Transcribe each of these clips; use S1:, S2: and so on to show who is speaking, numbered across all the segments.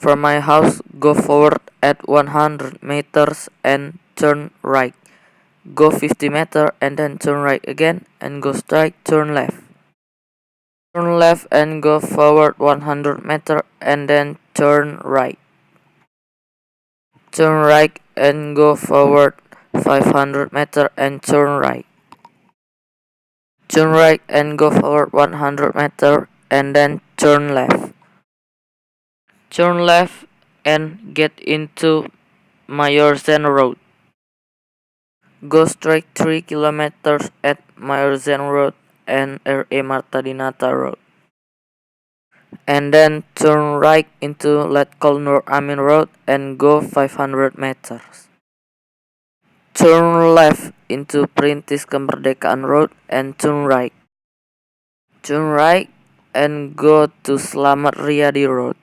S1: From my house, go forward at 100 meters and turn right. Go 50 meters and then turn right again and go straight, turn left. Turn left and go forward 100 meters and then turn right. Turn right and go forward 500 meters and turn right. Turn right and go forward 100 meters and then turn left. Turn left and get into Mayorzen Road. Go straight 3 kilometers at Mayorzen Road and R.A. Marta Dinata Road. And then turn right into Letkol Nur Amin Road and go 500 meters. Turn left into Perintis Kemerdekaan Road and turn right. Turn right and go to Slamet Riyadi Road.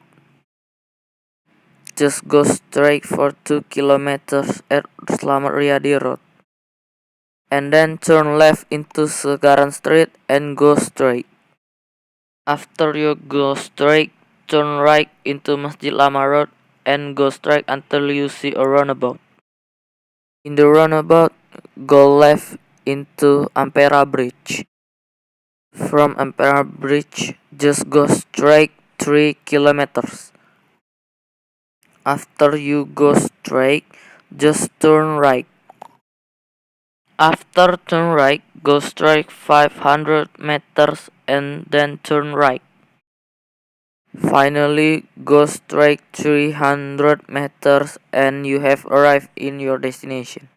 S1: Just go straight for 2 kilometers at Slamet Riyadi Road. And then turn left into Segaran Street and go straight. After you go straight, turn right into Masjid Lama Road and go straight until you see a roundabout. In the roundabout, go left into Ampera Bridge. From Ampera Bridge, just go straight 3 kilometers. After you go straight, just turn right. After turn right, go straight 500 meters and then turn right. Finally, go straight 300 meters and you have arrived in your destination.